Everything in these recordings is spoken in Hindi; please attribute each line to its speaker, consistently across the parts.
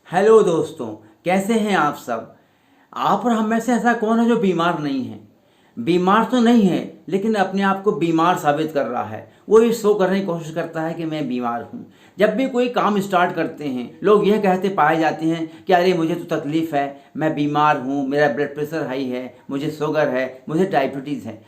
Speaker 1: हेलो दोस्तों, कैसे हैं आप सब। आप और हम में से ऐसा कौन है जो बीमार नहीं है। बीमार तो नहीं है, लेकिन अपने आप को बीमार साबित कर रहा है। वो ये शो करने की कोशिश करता है कि मैं बीमार हूँ। जब भी कोई काम स्टार्ट करते हैं, लोग यह कहते पाए जाते हैं कि अरे मुझे तो तकलीफ़ है, मैं बीमार हूँ, मेरा ब्लड प्रेशर हाई है, मुझे शुगर है, मुझे डायबिटीज़ है।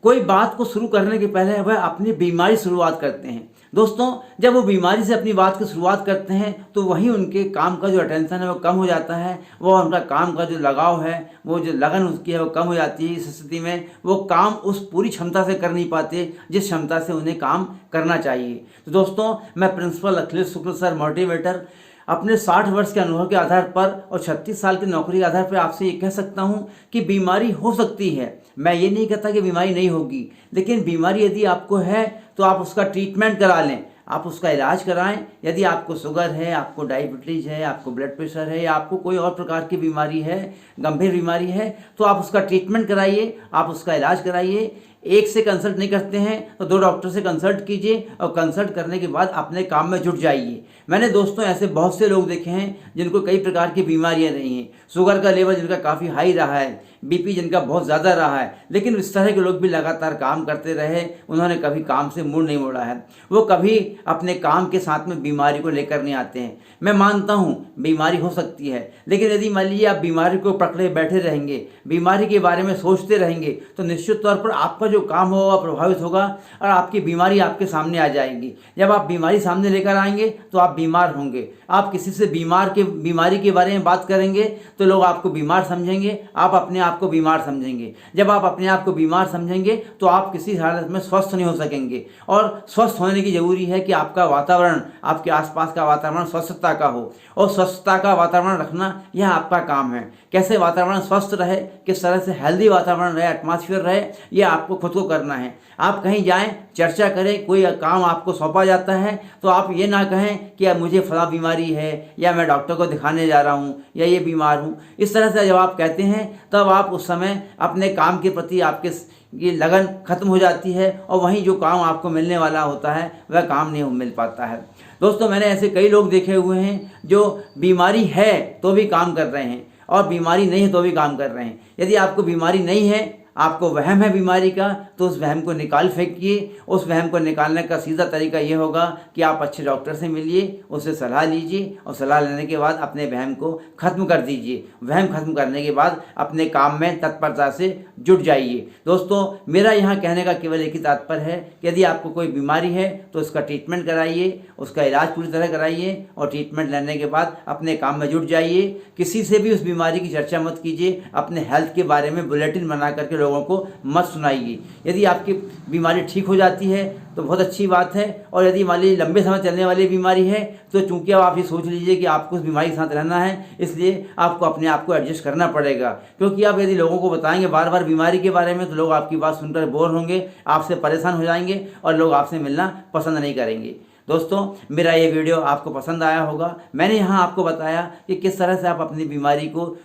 Speaker 1: कोई बात को शुरू करने के पहले वह अपनी बीमारी शुरुआत करते हैं। दोस्तों, जब वो बीमारी से अपनी बात की शुरुआत करते हैं तो वहीं उनके काम का जो अटेंशन है वो कम हो जाता है। वो उनका काम का जो लगाव है, वो जो लगन उसकी है वो कम हो जाती है। इस स्थिति में वो काम उस पूरी क्षमता से कर नहीं पाते जिस क्षमता से उन्हें काम करना चाहिए। तो दोस्तों, मैं प्रिंसिपल अखिलेश शुक्ल सर, मोटिवेटर, अपने 60 वर्ष के अनुभव के आधार पर और 36 साल की नौकरी के आधार पर आपसे ये कह सकता हूँ कि बीमारी हो सकती है। मैं ये नहीं कहता कि बीमारी नहीं होगी, लेकिन बीमारी यदि आपको है तो आप उसका ट्रीटमेंट करा लें, आप उसका इलाज कराएं। यदि आपको शुगर है, आपको डायबिटीज़ है, आपको ब्लड प्रेशर है, या आपको कोई और प्रकार की बीमारी है, गंभीर बीमारी है, तो आप उसका ट्रीटमेंट कराइए, आप उसका इलाज कराइए। एक से कंसल्ट नहीं करते हैं तो 2 डॉक्टर से कंसल्ट कीजिए और कंसल्ट करने के बाद अपने काम में जुट जाइए। मैंने दोस्तों ऐसे बहुत से लोग देखे हैं जिनको कई प्रकार की बीमारियां रही हैं। शुगर का लेवल जिनका काफ़ी हाई रहा है, बीपी जिनका बहुत ज़्यादा रहा है, लेकिन इस तरह के लोग भी लगातार काम करते रहे। उन्होंने कभी काम से मुंह नहीं मोड़ा है। वो कभी अपने काम के साथ में बीमारी को लेकर नहीं आते हैं। मैं मानता हूँ बीमारी हो सकती है, लेकिन यदि मान लीजिए आप बीमारी को पकड़े बैठे रहेंगे, बीमारी के बारे में सोचते रहेंगे, तो निश्चित तौर पर आपका जो काम होगा प्रभावित होगा और आपकी बीमारी आपके सामने आ जाएगी। जब आप बीमारी सामने लेकर आएंगे तो आप बीमार होंगे। आप किसी से बीमारी के बारे में बात करेंगे तो लोग आपको बीमार समझेंगे, आप अपने आप को बीमार समझेंगे। जब आप अपने आप को बीमार समझेंगे तो आप किसी हालत में स्वस्थ नहीं हो सकेंगे। और स्वस्थ होने की जरूरी है कि आपका वातावरण, आपके आसपास का वातावरण स्वच्छता का हो, और स्वच्छता का वातावरण रखना यह आपका काम है। कैसे वातावरण स्वस्थ रहे, किस तरह से हेल्दी वातावरण रहे, एटमॉस्फेयर रहे, यह आपको खुद को करना है। आप कहीं जाएं, चर्चा करें, कोई काम आपको सौंपा जाता है तो आप ये ना कहें कि अब मुझे फला बीमारी है, या मैं डॉक्टर को दिखाने जा रहा हूँ, या ये बीमार हूँ। इस तरह से जब आप कहते हैं तब आप उस समय अपने काम के प्रति आपके ये लगन खत्म हो जाती है, और वहीं जो काम आपको मिलने वाला होता है वह काम नहीं मिल पाता है। दोस्तों, मैंने ऐसे कई लोग देखे हुए हैं जो बीमारी है तो भी काम कर रहे हैं, और बीमारी नहीं है तो भी काम कर रहे हैं। यदि आपको बीमारी नहीं है, आपको वहम है बीमारी का, तो उस वहम को निकाल फेंकिए। उस वहम को निकालने का सीधा तरीका ये होगा कि आप अच्छे डॉक्टर से मिलिए, उससे सलाह लीजिए, और सलाह लेने के बाद अपने वहम को ख़त्म कर दीजिए। वहम ख़त्म करने के बाद अपने काम में तत्परता से जुट जाइए। दोस्तों, मेरा यहाँ कहने का केवल एक ही तात्पर्य है कि यदि आपको कोई बीमारी है तो उसका ट्रीटमेंट कराइए, उसका इलाज पूरी तरह कराइए, और ट्रीटमेंट लेने के बाद अपने काम में जुट जाइए। किसी से भी उस बीमारी की चर्चा मत कीजिए, अपने हेल्थ के बारे में बुलेटिन बना करके लोगों को मत सुनाइए। यदि आपकी बीमारी ठीक हो जाती है तो बहुत अच्छी बात है, और यदि मान लीजिए लंबे समय चलने वाली बीमारी है तो चूंकि अब आप ये सोच लीजिए कि आपको उस बीमारी के साथ रहना है, इसलिए आपको अपने आप को एडजस्ट करना पड़ेगा। क्योंकि आप यदि लोगों को बताएंगे बार बार बीमारी के बारे में तो लोग आपकी बात सुनकर बोर होंगे, आपसे परेशान हो जाएंगे, और लोग आपसे मिलना पसंद नहीं करेंगे। दोस्तों, मेरा ये वीडियो आपको पसंद आया होगा। मैंने यहाँ आपको बताया कि किस तरह से आप अपनी बीमारी को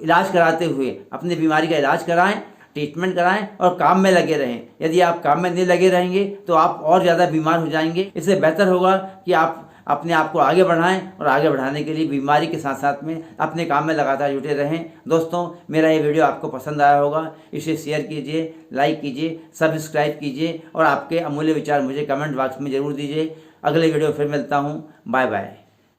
Speaker 1: इलाज कराते हुए अपनी बीमारी का इलाज कराएं, ट्रीटमेंट कराएं, और काम में लगे रहें। यदि आप काम में नहीं लगे रहेंगे तो आप और ज़्यादा बीमार हो जाएंगे। इससे बेहतर होगा कि आप अपने आप को आगे बढ़ाएं, और आगे बढ़ाने के लिए बीमारी के साथ साथ में अपने काम में लगातार जुटे रहें। दोस्तों, मेरा ये वीडियो आपको पसंद आया होगा, इसे शेयर कीजिए, लाइक कीजिए, सब्सक्राइब कीजिए, और आपके अमूल्य विचार मुझे कमेंट बॉक्स में ज़रूर दीजिए। अगले वीडियो फिर मिलता हूँ। Bye bye.